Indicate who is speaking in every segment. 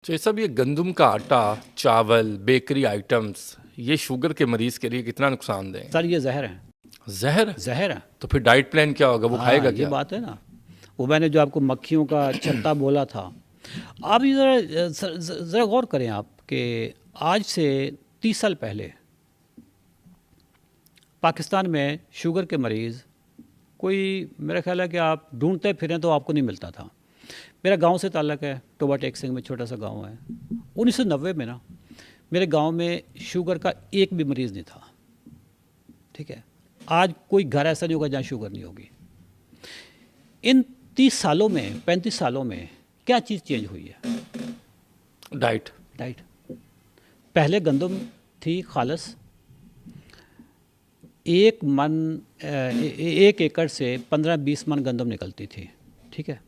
Speaker 1: तो ये सब ये गंदम का आटा, चावल, बेकरी आइटम्स, ये शुगर के मरीज के लिए कितना नुकसानदेह है?
Speaker 2: सर ये जहर है।
Speaker 1: जहर?
Speaker 2: जहर है।
Speaker 1: तो फिर डाइट प्लान क्या होगा? वो
Speaker 2: हाँ
Speaker 1: खाएगा
Speaker 2: ये
Speaker 1: क्या?
Speaker 2: बात है ना, वो मैंने जो आपको मक्खियों का छत्ता बोला था। आप ये ज़रा गौर करें आप कि आज से 30 साल पहले पाकिस्तान में शुगर के मरीज़ कोई, मेरा ख्याल है कि आप ढूंढते फिरें तो आपको नहीं मिलता था। मेरा गांव से ताल्लुक़ है, टोबा टेक सिंह में छोटा सा गांव है। 1990 में ना मेरे गांव में शुगर का एक भी मरीज़ नहीं था। ठीक है, आज कोई घर ऐसा नहीं होगा जहाँ शुगर नहीं होगी। इन 30 सालों में, 35 सालों में क्या चीज़ चेंज हुई है?
Speaker 1: डाइट।
Speaker 2: डाइट। पहले गंदम थी खालस, एक एकड़ से 15-20 मन गंदम निकलती थी। ठीक है,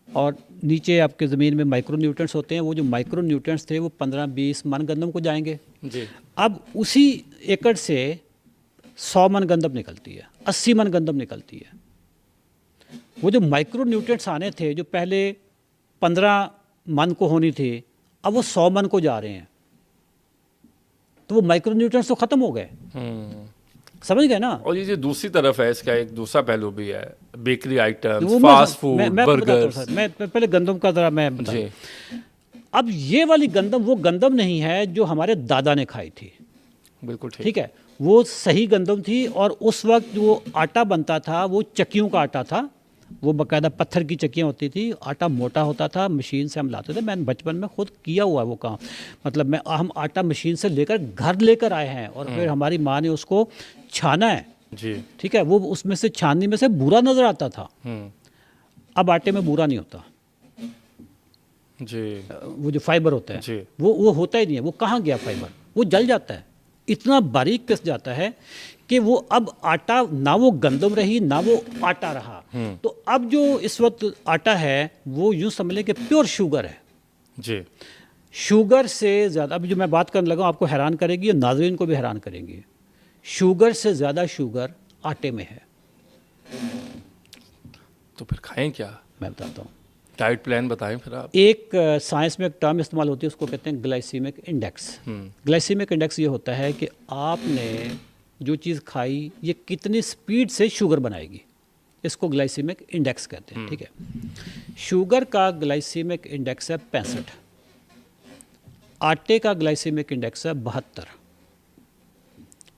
Speaker 2: और नीचे आपके ज़मीन में माइक्रो न्यूट्रिएंट्स होते हैं, वो जो माइक्रो न्यूट्रिएंट्स थे वो 15-20 मन गंदम को जाएंगे
Speaker 1: जी।
Speaker 2: अब उसी एकड़ से 100 मन गंदम निकलती है, 80 मन गंदम निकलती है। वो जो माइक्रो न्यूट्रिएंट्स आने थे जो पहले 15 मन को होनी थी, अब वो 100 मन को जा रहे हैं। तो वो माइक्रो न्यूट्रिएंट्स तो ख़त्म हो गए। समझ गए ना?
Speaker 1: और ये जो दूसरी तरफ है, इसका एक दूसरा पहलू भी है, बेकरी आइटम्स,
Speaker 2: वो
Speaker 1: फास्ट फूड,
Speaker 2: मैं
Speaker 1: बर्गर्स।
Speaker 2: मैं पहले गंदम का ज़रा मैं
Speaker 1: जी।
Speaker 2: अब ये वाली गंदम वो गंदम नहीं है जो हमारे दादा ने खाई थी।
Speaker 1: बिल्कुल ठीक।
Speaker 2: ठीक है, वो सही गंदम थी। और उस वक्त वो आटा बनता था वो चक्कियों का आटा था, वो बाकायदा पत्थर की चक्कियाँ होती थी, आटा मोटा होता था, मशीन से हम लाते थे। मैंने बचपन में खुद किया हुआ है वो काम। मतलब हम आटा मशीन से लेकर घर लेकर आए हैं और फिर हमारी माँ ने उसको छाना है।
Speaker 1: जी।
Speaker 2: ठीक है, वो उसमें से छानने में से बूरा नज़र आता था। अब आटे में बूरा नहीं होता
Speaker 1: जी।
Speaker 2: वो जो फाइबर होता है
Speaker 1: जी।
Speaker 2: वो होता ही नहीं है। वो कहाँ गया फाइबर? वो जल जाता है, इतना बारीक पिस जाता है कि वो अब आटा ना वो गंदम रही ना वो आटा रहा। तो अब जो इस वक्त आटा है वो यूँ समझ लें कि प्योर शुगर है।
Speaker 1: जी।
Speaker 2: शुगर से ज़्यादा, अब जो मैं बात करने लगा आपको हैरान करेगी और नाज़रीन को भी हैरान करेंगी, शुगर से ज़्यादा शुगर आटे में है।
Speaker 1: तो फिर खाएं क्या?
Speaker 2: मैं बताता हूँ,
Speaker 1: डाइट प्लान बताएं फिर आप।
Speaker 2: एक साइंस में एक टर्म इस्तेमाल होती है, उसको कहते हैं ग्लाइसीमिक इंडेक्स। ग्लाइसीमिक इंडेक्स ये होता है कि आपने जो चीज़ खाई ये कितनी स्पीड से शुगर बनाएगी, इसको ग्लाइसीमिक इंडेक्स कहते हैं। ठीक है, शुगर का ग्लाइसीमिक इंडेक्स है 65, आटे का ग्लाइसीमिक इंडेक्स है 72।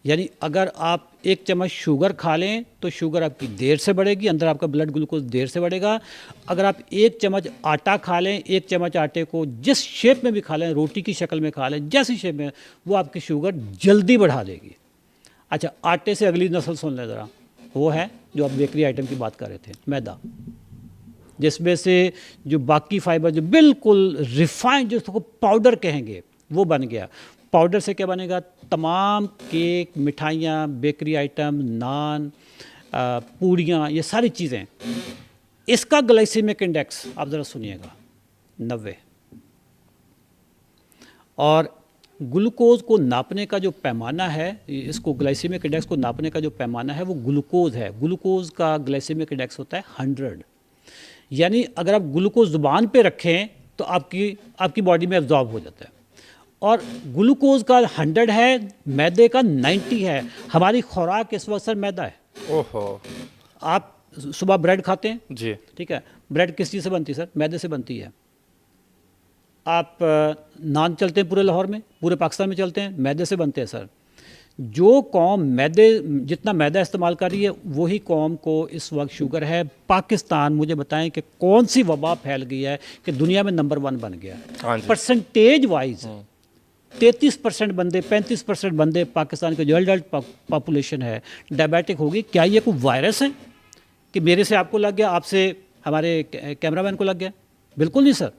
Speaker 2: यानी अगर आप एक चम्मच शुगर खा लें तो शुगर आपकी देर से बढ़ेगी, अंदर आपका ब्लड ग्लूकोज देर से बढ़ेगा। अगर आप एक चम्मच आटा खा लें, एक चम्मच आटे को जिस शेप में भी खा लें, रोटी की शक्ल में खा लें, जैसी शेप में, वो आपकी शुगर जल्दी बढ़ा देगी। अच्छा, आटे से अगली नस्ल सुन लें ज़रा, वो है जो आप बेकरी आइटम की बात कर रहे थे, मैदा, जिसमें से जो बाकी फाइबर जो बिल्कुल रिफाइंड, जिसको पाउडर कहेंगे, वो बन गया। पाउडर से क्या बनेगा? तमाम केक, मिठाइयाँ, बेकरी आइटम, नान, पूड़ियाँ, ये सारी चीज़ें। इसका ग्लाइसीमिक इंडेक्स आप ज़रा सुनिएगा 90। और ग्लूकोज को नापने का जो पैमाना है, इसको ग्लाइसीमिक इंडेक्स को नापने का जो पैमाना है वो ग्लूकोज है। ग्लूकोज का ग्लाइसीमिक इंडेक्स होता है 100। यानी अगर आप ग्लूकोज ज़ुबान पे रखें तो आपकी बॉडी में एब्जॉर्ब हो जाता है। और ग्लूकोज का 100 है, मैदे का 90 है। हमारी खुराक इस वक्त सर मैदा है।
Speaker 1: ओहो।
Speaker 2: आप सुबह ब्रेड खाते हैं
Speaker 1: जी।
Speaker 2: ठीक है, ब्रेड किस चीज़ से बनती है सर? मैदे से बनती है। आप नान चलते हैं पूरे लाहौर में, पूरे पाकिस्तान में चलते हैं, मैदे से बनते हैं सर। जो कौम जितना मैदा इस्तेमाल कर रही है वही कौम को इस वक्त शुगर है। पाकिस्तान, मुझे बताएं कि कौन सी वबा फैल गई है कि दुनिया में नंबर 1 बन गया है। परसेंटेज वाइज 33% बंदे, 35% बंदे पाकिस्तान के जो एडल्ट पॉपुलेशन है डायबिटिक होगी। क्या ये कोई वायरस है कि मेरे से आपको लग गया, आपसे हमारे कैमरामैन को लग गया? बिल्कुल नहीं सर,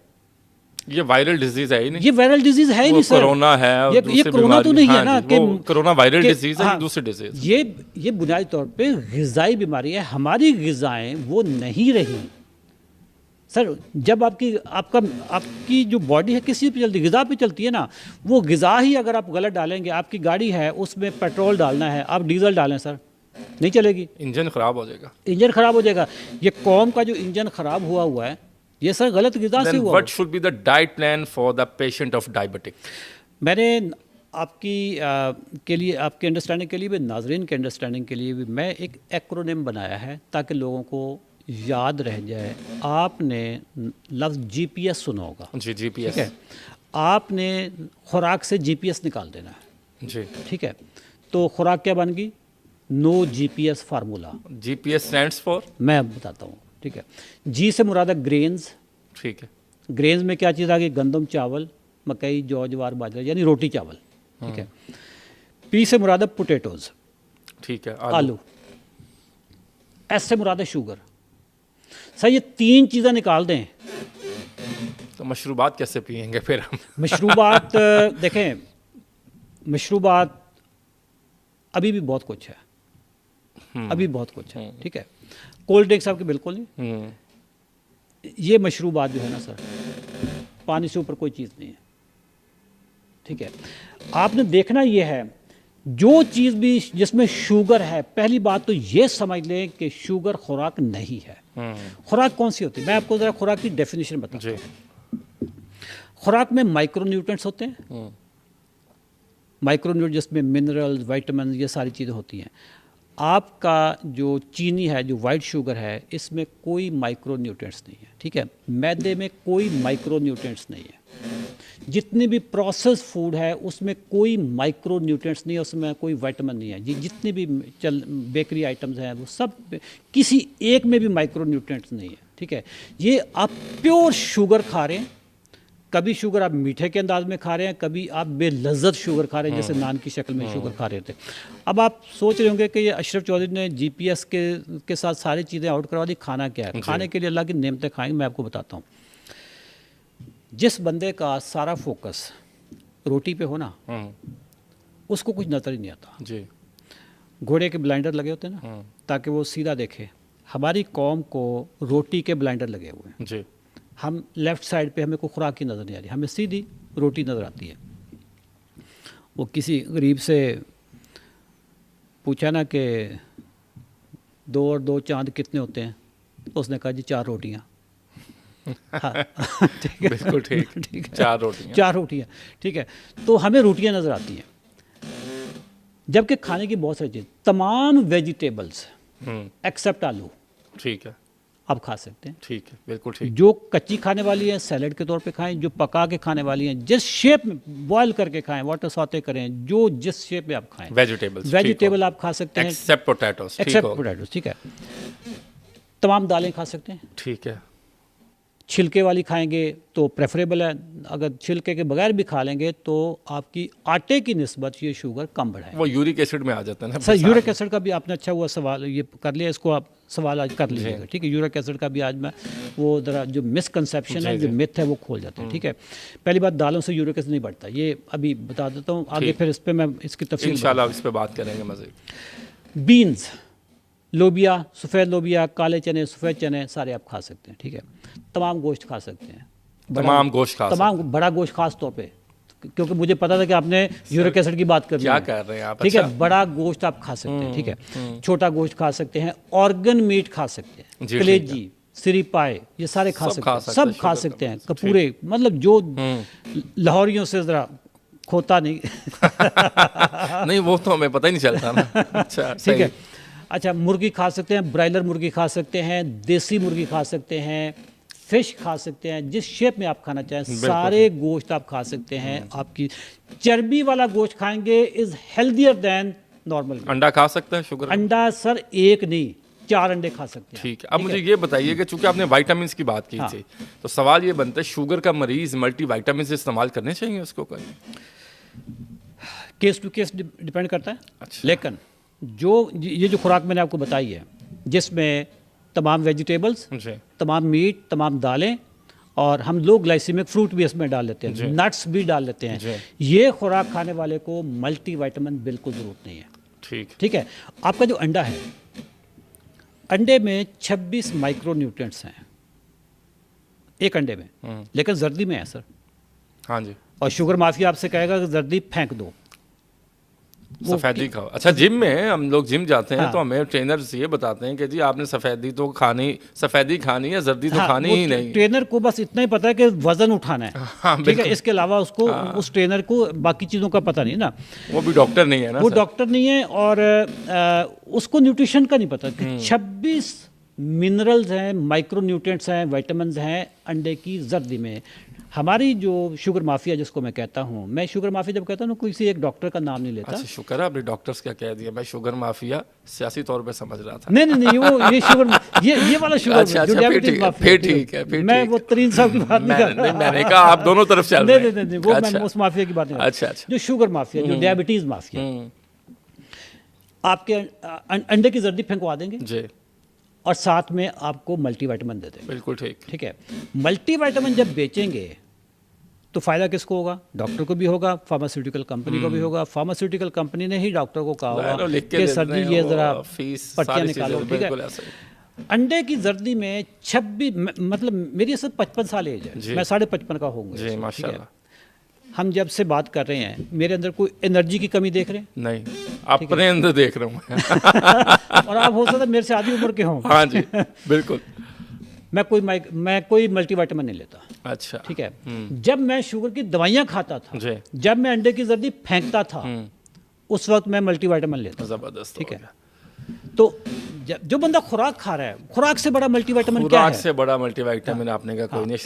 Speaker 1: ये वायरल डिजीज है ही नहीं।
Speaker 2: ये वायरल डिजीज है ही नहीं सर।
Speaker 1: कोरोना है,
Speaker 2: ये कोरोना तो नहीं है ना कि
Speaker 1: कोरोना वायरल डिजीज है, दूसरी डिजीज।
Speaker 2: ये बुनियादी तौर पे ग़िज़ाई बीमारी है। हमारी ग़िज़ाएं वो नहीं रही सर। जब आपकी जो बॉडी है किसी पे चलती, ग़िज़ा पे चलती है ना, वो ग़िज़ा ही अगर आप गलत डालेंगे, आपकी गाड़ी है उसमें पेट्रोल डालना है, आप डीजल डालें सर, नहीं चलेगी,
Speaker 1: इंजन ख़राब हो जाएगा।
Speaker 2: इंजन ख़राब हो जाएगा। ये कौम का जो इंजन ख़राब हुआ है ये सर गलत ग़िज़ा से
Speaker 1: Then
Speaker 2: हुआ।
Speaker 1: what should be the diet plan for the patient of diabetic?
Speaker 2: मैंने आपकी के लिए, आपके अंडरस्टैंडिंग के लिए भी, नाजरीन के अंडरस्टैंडिंग के लिए भी, मैं एक एक्रोनिम बनाया है ताकि लोगों को याद रह जाए। आपने लफ्ज़ GPS सुना होगा
Speaker 1: जी, GPS।
Speaker 2: ठीक है, आपने खुराक से GPS निकाल देना है
Speaker 1: जी।
Speaker 2: ठीक है। तो खुराक क्या बन गई? No GPS formula.
Speaker 1: GPS stands for?
Speaker 2: मैं अब बताता हूँ ठीक है। जी से मुराद है ग्रेन्स।
Speaker 1: ठीक है।
Speaker 2: ग्रेन्स में क्या चीज़ आ गई? गंदम, चावल, मकई, जौ, ज्वार, बाजरा, यानी रोटी चावल ठीक है। पी से मुराद है पोटैटोज।
Speaker 1: ठीक है।
Speaker 2: आलू। एस से मुराद है शुगर। सर ये 3 चीज़ें निकाल दें
Speaker 1: तो मशरूबात कैसे पियेंगे फिर हम?
Speaker 2: मशरूबात देखें, मशरूबात अभी भी बहुत कुछ है, अभी बहुत कुछ है ठीक है। कोल्ड ड्रिंक्स आपके बिल्कुल नहीं। ये मशरूबात जो है ना सर, पानी से ऊपर कोई चीज़ नहीं है ठीक है। आपने देखना ये है, जो चीज़ भी जिसमें शुगर है, पहली बात तो ये समझ लें कि शुगर खुराक नहीं है। खुराक कौन सी होती है? मैं आपको ज़रा खुराक की डेफिनेशन बताता हूँ। खुराक में माइक्रो न्यूट्रिएंट्स होते हैं, माइक्रो न्यूट्रिएंट्स जिसमें मिनरल्स, विटामिन, ये सारी चीज़ें होती हैं। आपका जो चीनी है, जो वाइट शुगर है, इसमें कोई माइक्रो न्यूट्रिएंट्स नहीं है ठीक है। मैदे में कोई माइक्रो न्यूट्रिएंट्स नहीं है। जितने भी प्रोसेस फूड है उसमें कोई माइक्रो न्यूट्रिएंट्स नहीं है, उसमें कोई विटामिन नहीं है जी। जितने भी बेकरी आइटम्स हैं वो सब, किसी एक में भी माइक्रो न्यूट्रिएंट्स नहीं है ठीक है। ये आप प्योर शुगर खा रहे हैं, कभी शुगर आप मीठे के अंदाज में खा रहे हैं, कभी आप बेलज्जत शुगर खा रहे हैं, जैसे नान की शक्ल में शुगर खा रहे थे। अब आप सोच रहे होंगे कि ये अशरफ चौधरी ने GPS के साथ सारी चीज़ें आउट करवा दी, खाना क्या है? खाने के लिए अल्लाह की नेमतें खाएंगे। मैं आपको बताता हूँ, जिस बंदे का सारा फोकस रोटी पे हो ना, उसको कुछ नज़र ही नहीं आता
Speaker 1: जी।
Speaker 2: घोड़े के ब्लाइंडर लगे होते हैं ना, ताकि वो सीधा देखे। हमारी कौम को रोटी के ब्लाइंडर लगे हुए हैं
Speaker 1: जी।
Speaker 2: हम लेफ़्ट साइड पे, हमें कोई खुराक की नज़र नहीं आ रही, हमें सीधी रोटी नज़र आती है। वो किसी गरीब से पूछा ना कि 2 और 2 चांद कितने होते हैं, तो उसने कहा जी 4 रोटियाँ। हाँ ठीक है,
Speaker 1: बिल्कुल ठीक।
Speaker 2: ठीक है,
Speaker 1: 4 रोटियाँ।
Speaker 2: 4 रोटियाँ ठीक है। तो हमें रोटियाँ नज़र आती हैं, जबकि खाने की बहुत सारी चीज़, तमाम वेजिटेबल्स एक्सेप्ट आलू
Speaker 1: ठीक है,
Speaker 2: आप खा सकते हैं।
Speaker 1: ठीक है, बिल्कुल ठीक।
Speaker 2: जो कच्ची खाने वाली है सैलेड के तौर पे खाएं, जो पका के खाने वाली हैं जिस शेप में, बॉयल करके खाएं, वाटर सौते करें, जो जिस शेप में आप खाएं। वेजिटेबल आप खा सकते हैं
Speaker 1: एक्सेप्ट पोटैटोस।
Speaker 2: एक्सेप्ट पोटैटोस ठीक है। तमाम दालें खा सकते हैं
Speaker 1: ठीक है।
Speaker 2: छिलके वाली खाएंगे तो प्रेफरेबल है, अगर छिलके के बगैर भी खा लेंगे तो आपकी आटे की निस्बत ये शुगर कम बढ़ाएगा।
Speaker 1: वो यूरिक एसिड में आ जाता है ना
Speaker 2: सर। यूरिक एसिड का भी आपने अच्छा हुआ सवाल ये कर लिया, इसको आप सवाल आज कर लीजिएगा ठीक है। यूरिक एसिड का भी आज मैं वो ज़रा जो मिसकंसेप्शन है, जो मिथ है, वो खोल जाते हैं ठीक है। पहली बात, दालों से यूरिक एसिड नहीं बढ़ता, ये अभी बता देता हूँ आगे, फिर इस पर मैं इसकी तफसील
Speaker 1: इंशाल्लाह इस पे बात करेंगे मज़ीद।
Speaker 2: बीन्स, लोबिया, सफ़ेद लोबिया, काले चने, सफ़ेद चने, सारे आप खा सकते हैं ठीक है। तमाम गोश्त खा सकते हैं,
Speaker 1: तमाम गोश्त खा
Speaker 2: तमाम बड़ा गोश्त खास तौर पे, क्योंकि मुझे पता था कि आपने यूरिक एसिड की बात करनी है।
Speaker 1: क्या कर रहे हैं आप?
Speaker 2: ठीक है, बड़ा गोश्त आप खा सकते हैं ठीक है। छोटा गोश्त खा सकते हैं, ऑर्गन मीट खा सकते हैं, कलेजी, सिरी पाए, ये सारे खा सकते हैं, सब खा सकते हैं पूरे, मतलब जो लाहौरियों से ज़रा खोता नहीं
Speaker 1: नहीं, वो तो हमें पता ही नहीं चलता ना। अच्छा
Speaker 2: ठीक है। अच्छा, मुर्गी खा सकते हैं, ब्रायलर मुर्गी खा सकते हैं, देसी मुर्गी खा सकते हैं, फिश खा सकते हैं, जिस शेप में आप खाना चाहें सारे गोश्त आप खा सकते हैं। आपकी चर्बी वाला गोश्त खाएंगे इज हेल्दियर देन नॉर्मल।
Speaker 1: अंडा खा सकते हैं शुगर?
Speaker 2: अंडा सर एक नहीं, 4 अंडे खा सकते हैं।
Speaker 1: ठीक है। अब मुझे ये बताइए कि चूंकि आपने विटामिन की बात की थी, तो सवाल ये बनता है, शुगर का मरीज मल्टी विटामिन इस्तेमाल करने चाहिए उसको?
Speaker 2: केस टू केस डिपेंड करता है।
Speaker 1: अच्छा।
Speaker 2: लेकिन ये जो खुराक मैंने आपको बताई है, जिसमें तमाम वेजिटेबल्स, तमाम मीट, तमाम दालें, और हम लोग ग्लाइसेमिक फ्रूट भी इसमें डाल लेते हैं, नट्स भी डाल लेते हैं, ये खुराक खाने वाले को मल्टी विटामिन बिल्कुल ज़रूरत नहीं है ठीक है। आपका जो अंडा है, अंडे में 26 माइक्रो न्यूट्रिएंट्स हैं एक अंडे में, लेकिन जर्दी में है सर।
Speaker 1: हाँ जी।
Speaker 2: और शुगर माफिया आपसे कहेगा कि जर्दी फेंक दो,
Speaker 1: सफेदी खाओ। अच्छा, जिम में हम लोग जिम जाते हैं तो हमें ट्रेनर्स ये बताते हैं कि जी आपने सफेदी खानी है, जर्दी तो खानी ही नहीं।
Speaker 2: ट्रेनर को बस इतना ही पता है कि वजन उठाना है, ठीक है, इसके अलावा उसको उस ट्रेनर को बाकी चीज़ों का पता नहीं ना।
Speaker 1: वो भी डॉक्टर नहीं है ना,
Speaker 2: वो डॉक्टर नहीं है, और उसको न्यूट्रिशन का नहीं पता कि 26 मिनरल्स हैं, माइक्रो न्यूट्रिएंट्स हैं, विटामिन्स हैं अंडे की जर्दी में। हमारी जो शुगर माफिया जिसको मैं कहता हूँ, मैं शुगर माफिया जब कहता हूँ किसी एक डॉक्टर का नाम नहीं लेता।
Speaker 1: अच्छा, शुक्र है आपने डॉक्टर्स क्या कह दिया। मैं शुगर माफिया सियासी तौर पे समझ रहा था।
Speaker 2: नहीं, वो ये शुगर, ये वाला शुगर
Speaker 1: अच्छा,
Speaker 2: जो डायबिटीज माफिया,
Speaker 1: फिर ठीक है।
Speaker 2: मैं वो 3 साल की बात नहीं कर रहा।
Speaker 1: मैंने कहा आप दोनों तरफ चल रहे हैं।
Speaker 2: नहीं, वो मैं उस माफिया की बात नहीं कर रहा।
Speaker 1: अच्छा,
Speaker 2: जो शुगर माफिया, जो डायबिटीज माफिया, आपके अंडे की जर्दी फेंकवा देंगे
Speaker 1: जी,
Speaker 2: और साथ में आपको मल्टीविटामिन दे देंगे।
Speaker 1: बिल्कुल ठीक
Speaker 2: है। मल्टीविटामिन जब बेचेंगे तो फायदा किसको होगा? डॉक्टर को भी होगा, फार्मास्यूटिकल कंपनी को भी होगा। फार्मास्यूटिकल कंपनी ने ही डॉक्टर को कहा होगा कि सर जी ये जरा पर्चियाँ निकालो, ठीक है। अंडे की जर्दी में 26, मतलब मेरी असल 55 साल एज है, मैं 55.5 का होऊंगा
Speaker 1: जी, माशाल्लाह।
Speaker 2: हम जब से बात कर रहे हैं, मेरे अंदर कोई एनर्जी की कमी देख रहे हैं?
Speaker 1: नहीं, अपने अंदर देख रहा हूँ।
Speaker 2: और आप हो सकता है मेरे से आधी उम्र के हों।
Speaker 1: हाँ जी, बिल्कुल।
Speaker 2: मैं कोई मल्टीविटामिन नहीं लेता।
Speaker 1: अच्छा,
Speaker 2: ठीक है। जब मैं शुगर की दवाइयाँ खाता था, जब मैं अंडे की जर्दी फेंकता था, उस वक्त मैं मल्टीविटामिन लेता।
Speaker 1: जबरदस्त,
Speaker 2: ठीक है। तो जो बंदा खुराक खा रहा है, खुराक से बड़ा मल्टीविटामिन क्या है?
Speaker 1: खुराक से बड़ा मल्टीविटामिन आपने का कोई नहीं।